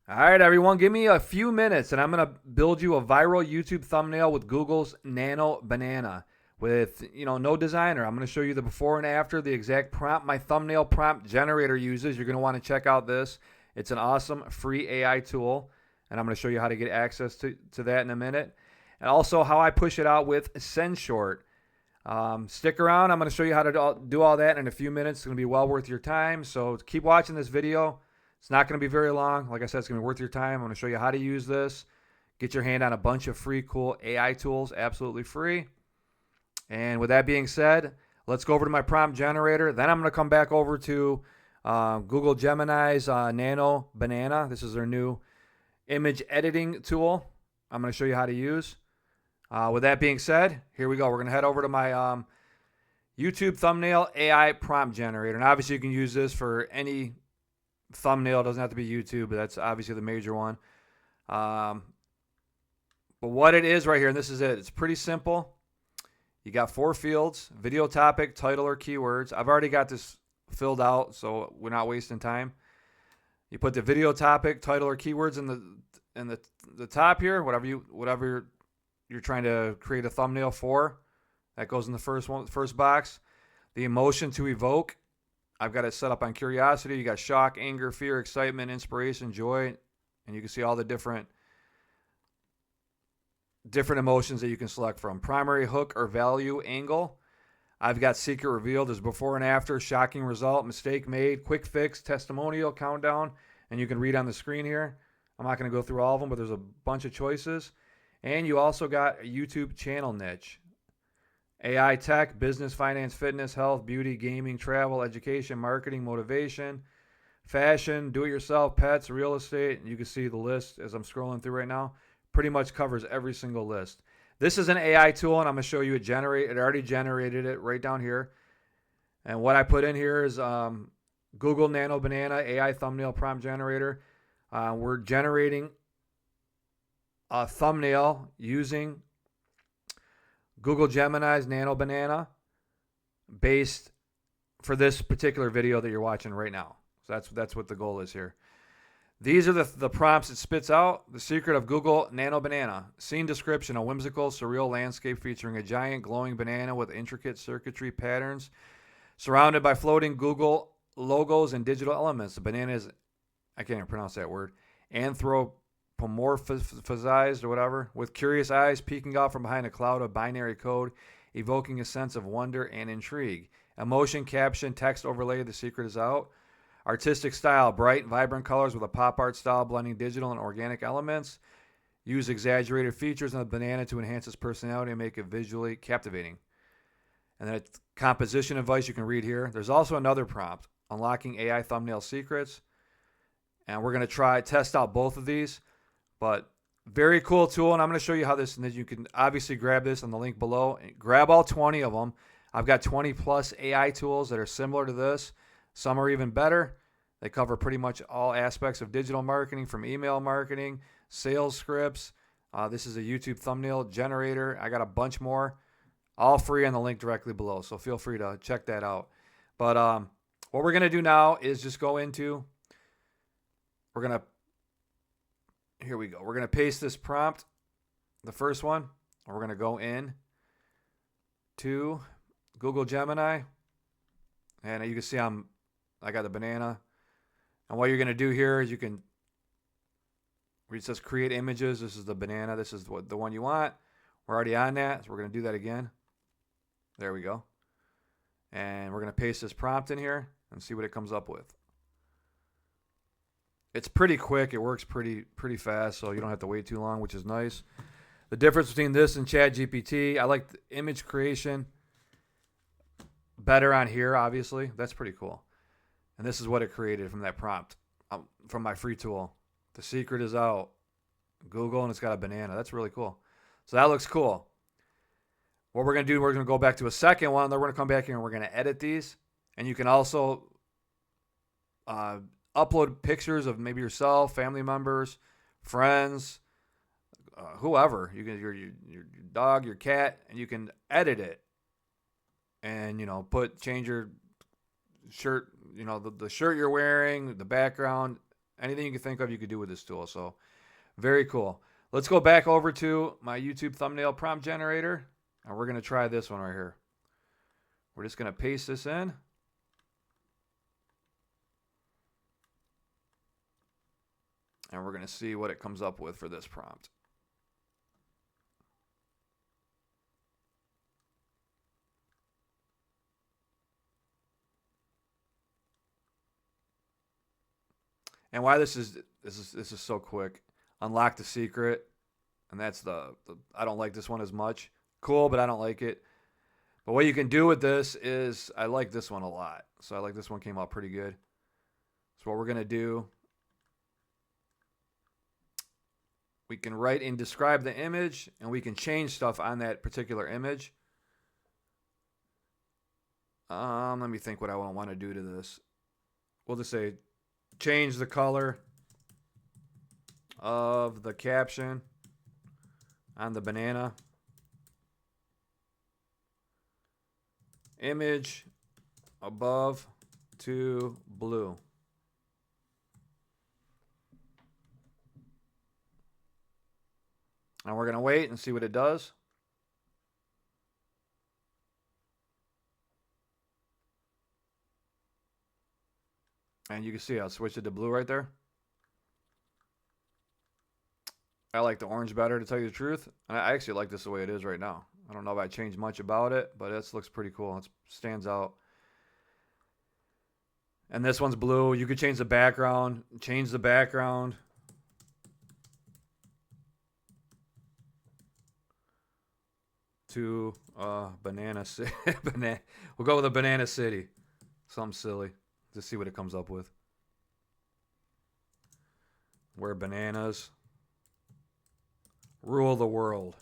All right, everyone, give me a few minutes and I'm going to build you a viral YouTube thumbnail with Google's Nano Banana with, no designer. I'm going to show you the before and after, the exact prompt my thumbnail prompt generator uses. You're going to want to check out this. It's an awesome free AI tool, and I'm going to show you how to get access to that in a minute. And also how I push it out with SendShort. Stick around. I'm going to show you how to do all that in a few minutes. It's going to be well worth your time. So keep watching this video. It's not going to be very long. Like I said, it's going to be worth your time. I'm going to show you how to use this. Get your hand on a bunch of free, cool AI tools, absolutely free. And with that being said, let's go over to my prompt generator. Then I'm going to come back over to Google Gemini's Nano Banana. This is their new image editing tool. I'm going to show you how to use. With that being said, here we go. We're going to head over to my YouTube thumbnail AI prompt generator. And obviously, you can use this for any thumbnail. It doesn't have to be YouTube, but that's obviously the major one. But what it is right here, and this is it. It's pretty simple. You got 4 fields: video topic, title, or keywords. I've already got this filled out, so we're not wasting time. You put the video topic, title, or keywords in the top here, whatever you're trying to create a thumbnail for. That goes in the first box. The emotion to evoke. I've got it set up on curiosity. You got shock, anger, fear, excitement, inspiration, joy, and you can see all the different emotions that you can select from. Primary hook or value angle. I've got secret revealed. There's before and after, shocking result, mistake made, quick fix, testimonial, countdown, and you can read on the screen here. I'm not going to go through all of them, but there's a bunch of choices. And you also got a YouTube channel niche. AI tech, business, finance, fitness, health, beauty, gaming, travel, education, marketing, motivation, fashion, do-it-yourself, pets, real estate. And you can see the list as I'm scrolling through right now. Pretty much covers every single list. This is an AI tool, and I'm going to show you it already generated it right down here. And what I put in here is Google Nano Banana AI thumbnail prompt generator. We're generating a thumbnail using Google Gemini's Nano Banana based for this particular video that you're watching right now. So that's what the goal is here. These are the prompts it spits out. The secret of Google Nano Banana. Scene description: a whimsical, surreal landscape featuring a giant glowing banana with intricate circuitry patterns surrounded by floating Google logos and digital elements. The banana is, I can't even pronounce that word, anthropomorphized or whatever, with curious eyes peeking out from behind a cloud of binary code, evoking a sense of wonder and intrigue. Emotion, caption, text overlay: the secret is out. Artistic style: bright, vibrant colors with a pop art style blending digital and organic elements. Use exaggerated features on the banana to enhance its personality and make it visually captivating. And then composition advice you can read here. There's also another prompt: unlocking AI thumbnail secrets. And we're going to test out both of these. But very cool tool, and I'm going to show you how this, and you can obviously grab this on the link below. Grab all 20 of them. I've got 20 plus AI tools that are similar to this. Some are even better. They cover pretty much all aspects of digital marketing, from email marketing, sales scripts. This is a YouTube thumbnail generator. I got a bunch more, all free on the link directly below, so feel free to check that out. But what we're going to do now is just go into, here we go. We're going to paste this prompt, the first one, and we're going to go in to Google Gemini. And you can see I got the banana. And what you're going to do here is where it says create images, this is the banana. This is the one you want. We're already on that, so we're going to do that again. There we go. And we're going to paste this prompt in here and see what it comes up with. It's pretty quick. It works pretty fast, so you don't have to wait too long, which is nice. The difference between this and ChatGPT, I like the image creation better on here, obviously. That's pretty cool. And this is what it created from that prompt, from my free tool. The secret is out. Google, and it's got a banana. That's really cool. So that looks cool. What we're going to do, we're going to go back to a second one. Then we're going to come back here and we're going to edit these. And you can also upload pictures of maybe yourself, family members, friends, whoever. You can your dog, your cat, and you can edit it. And change your shirt, the shirt you're wearing, the background, Anything you can think of, you could do with this tool. So very cool. Let's go back over to my YouTube thumbnail prompt generator, and we're going to try this one right here. We're just going to paste this in. And we're going to see what it comes up with for this prompt. And why this is so quick. Unlock the secret. And that's the I don't like this one as much. Cool, but I don't like it. But what you can do with this is, I like this one a lot. So I like this one, came out pretty good. So what we're going to do, we can write and describe the image, and we can change stuff on that particular image. Let me think what I want to do to this. We'll just say, change the color of the caption on the banana. Image above to blue. And we're going to wait and see what it does. And you can see I'll switch it to blue right there. I like the orange better, to tell you the truth. And I actually like this the way it is right now. I don't know if I changed much about it, but this looks pretty cool. It stands out. And this one's blue. You could change the background. Change the background. To Banana City. We'll go with a Banana City. Something silly. Just see what it comes up with. Where bananas rule the world.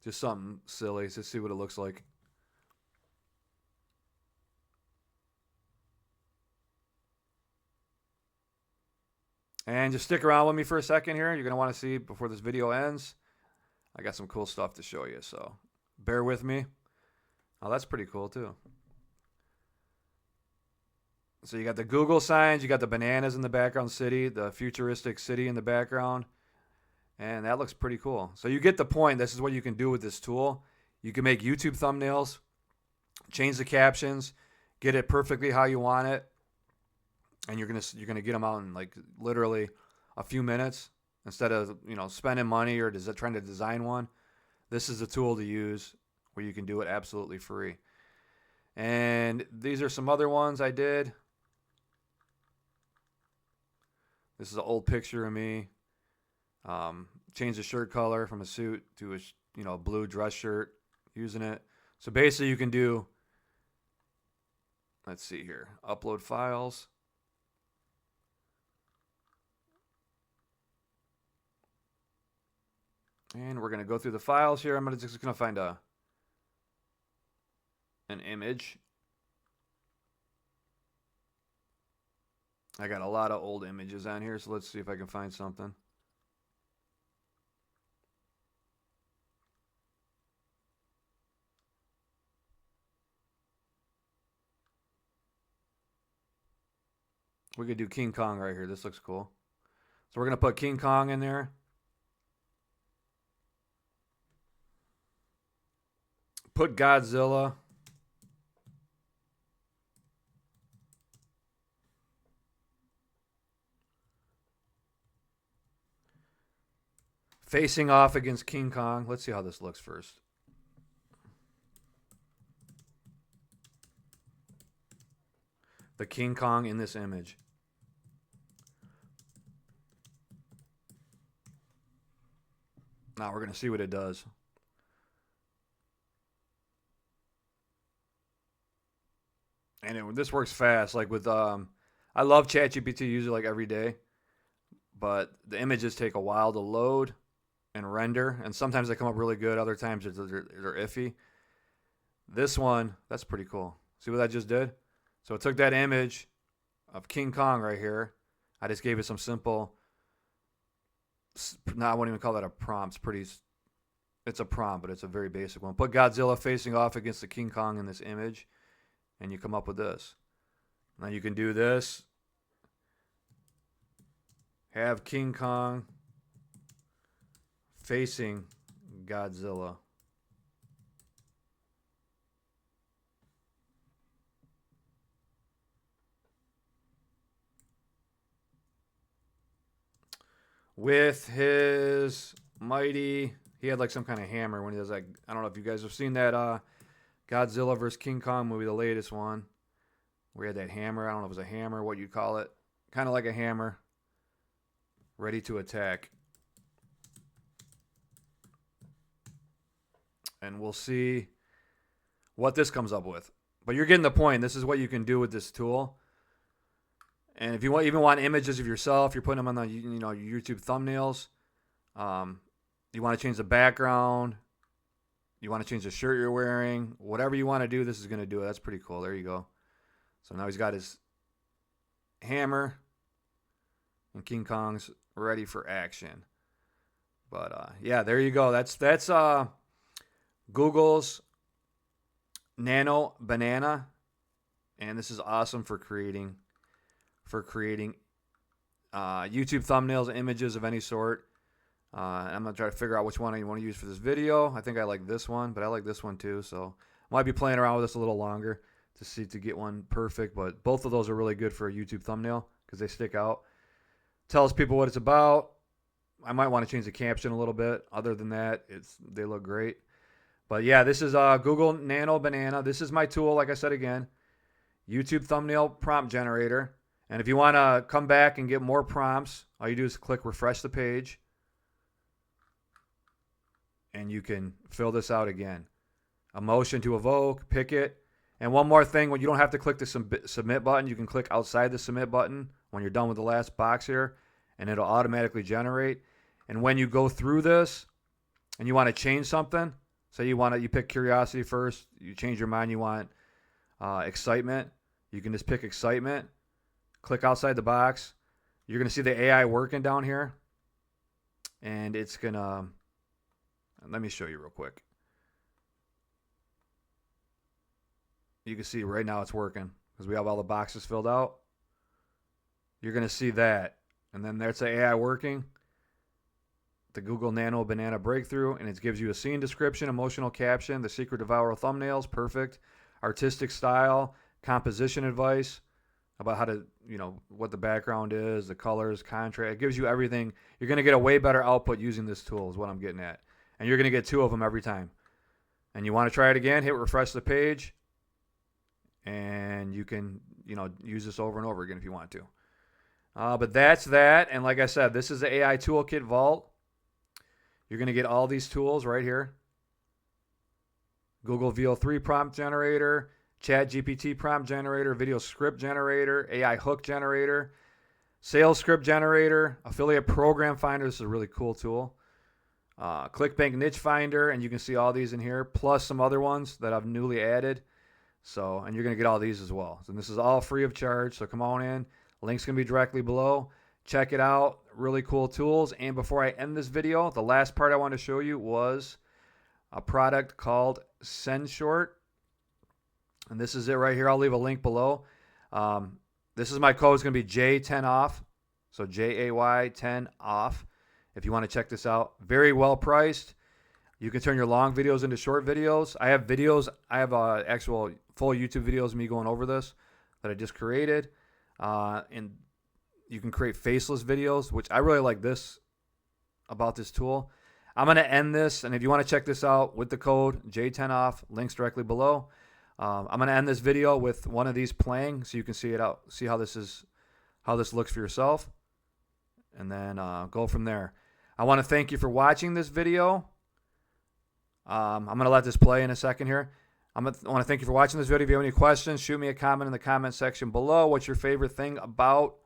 Just something silly. Just see what it looks like. And just stick around with me for a second here. You're going to want to see before this video ends. I got some cool stuff to show you, so bear with me. Oh, that's pretty cool too. So you got the Google signs, you got the bananas in the background city, the futuristic city in the background, and that looks pretty cool. So you get the point. This is what you can do with this tool. You can make YouTube thumbnails, change the captions, get it perfectly how you want it, and you're gonna get them out in like literally a few minutes. Instead of, spending money or trying to design one, this is a tool to use where you can do it absolutely free. And these are some other ones I did. This is an old picture of me. Change the shirt color from a suit to a blue dress shirt, using it. So basically you can do, let's see here, upload files. And we're going to go through the files here. I'm just going to find an image. I got a lot of old images on here, so let's see if I can find something. We could do King Kong right here. This looks cool. So we're going to put King Kong in there. Put Godzilla. Facing off against King Kong. Let's see how this looks first. The King Kong in this image. Now we're going to see what it does. And this works fast. Like with, I love ChatGPT, use it like every day. But the images take a while to load and render. And sometimes they come up really good. Other times they're iffy. This one, that's pretty cool. See what that just did? So it took that image of King Kong right here. I just gave it some simple, I won't even call that a prompt. It's a prompt, but it's a very basic one. Put Godzilla facing off against the King Kong in this image. And you come up with this. Now you can do this. Have King Kong facing Godzilla. With his mighty, he had like some kind of hammer when he does like, I don't know if you guys have seen that Godzilla vs. King Kong movie, the latest one, where he had that hammer. I don't know if it was a hammer, what you'd call it. Kind of like a hammer, ready to attack. And we'll see what this comes up with. But you're getting the point. This is what you can do with this tool. And if you even want images of yourself, you're putting them on the your YouTube thumbnails. You want to change the background. You want to change the shirt you're wearing. Whatever you want to do, this is going to do it. That's pretty cool. There you go. So now he's got his hammer. And King Kong's ready for action. But yeah, there you go. That's Google's Nano Banana. And this is awesome for creating YouTube thumbnails, images of any sort. I'm going to try to figure out which one I want to use for this video. I think I like this one, but I like this one too. So I might be playing around with this a little longer to get one perfect. But both of those are really good for a YouTube thumbnail because they stick out. Tells people what it's about. I might want to change the caption a little bit. Other than that, they look great. But yeah, this is Google Nano Banana. This is my tool, like I said again. YouTube thumbnail prompt generator. And if you want to come back and get more prompts, all you do is click refresh the page. And you can fill this out again. Emotion to evoke, pick it. And one more thing, when you don't have to click the submit button, you can click outside the submit button when you're done with the last box here, and it'll automatically generate. And when you go through this and you want to change something, say you pick curiosity first, you change your mind, you want excitement, you can just pick excitement, click outside the box. You're going to see the AI working down here, and it's going to, let me show you real quick. You can see right now it's working because we have all the boxes filled out. You're going to see that. And then there's the AI working. The Google Nano Banana breakthrough. And it gives you a scene description, emotional caption, the secret to viral thumbnails. Perfect. Artistic style, composition advice about how to, what the background is, the colors, contrast. It gives you everything. You're going to get a way better output using this tool is what I'm getting at. And you're going to get 2 of them every time. And you want to try it again, hit refresh the page. And you can, use this over and over again if you want to. But that's that. And like I said, this is the AI Toolkit Vault. You're going to get all these tools right here. Google VO3 prompt generator, Chat GPT prompt generator, video script generator, AI hook generator, sales script generator, affiliate program finder. This is a really cool tool. ClickBank niche finder, and you can see all these in here, plus some other ones that I've newly added. So, and you're going to get all these as well. So this is all free of charge. So come on in. Link's going to be directly below. Check it out. Really cool tools. And before I end this video, the last part I want to show you was a product called SendShort. And this is it right here. I'll leave a link below. This is my code. It's going to be J10OFF. So JAY 10 off. If you want to check this out. Very well priced. You can turn your long videos into short videos. I have videos. I have actual full YouTube videos of me going over this that I just created. And you can create faceless videos, which I really like this about this tool. I'm going to end this. And if you want to check this out with the code J10OFF, links directly below. I'm going to end this video with one of these playing so you can see it out. See how this looks for yourself. And then go from there. I want to thank you for watching this video. I'm going to let this play in a second here. I want to thank you for watching this video. If you have any questions, shoot me a comment in the comment section below. What's your favorite thing about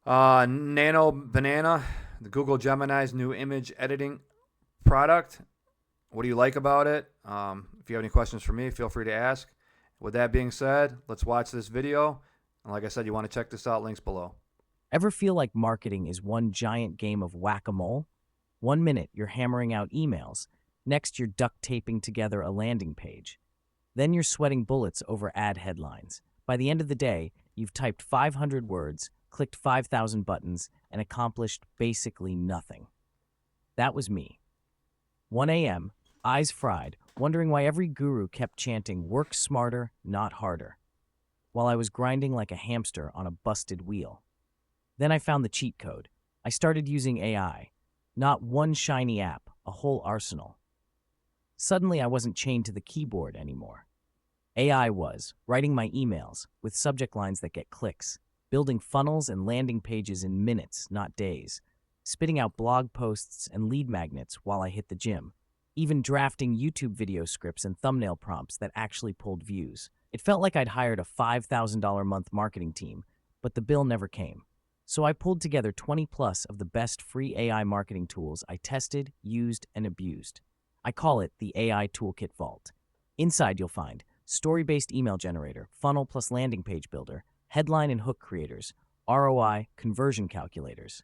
Nano Banana, the Google Gemini's new image editing product? What do you like about it? If you have any questions for me, feel free to ask. With that being said, let's watch this video. And like I said, you want to check this out, links below. Ever feel like marketing is one giant game of whack-a-mole? 1 minute, you're hammering out emails. Next, you're duct taping together a landing page. Then you're sweating bullets over ad headlines. By the end of the day, you've typed 500 words, clicked 5,000 buttons, and accomplished basically nothing. That was me. 1 a.m., eyes fried, wondering why every guru kept chanting, "Work smarter, not harder," while I was grinding like a hamster on a busted wheel. Then I found the cheat code. I started using AI. Not one shiny app, a whole arsenal. Suddenly, I wasn't chained to the keyboard anymore. AI was writing my emails with subject lines that get clicks, building funnels and landing pages in minutes, not days, spitting out blog posts and lead magnets while I hit the gym, even drafting YouTube video scripts and thumbnail prompts that actually pulled views. It felt like I'd hired a $5,000 a month marketing team, but the bill never came. So I pulled together 20 plus of the best free AI marketing tools I tested, used, and abused. I call it the AI Toolkit Vault. Inside you'll find story-based email generator, funnel plus landing page builder, headline and hook creators, ROI, conversion calculators.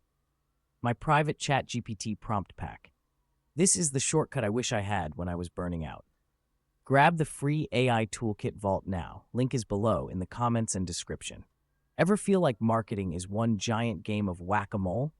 My private ChatGPT prompt pack. This is the shortcut I wish I had when I was burning out. Grab the free AI Toolkit Vault now. Link is below in the comments and description. Ever feel like marketing is one giant game of whack-a-mole?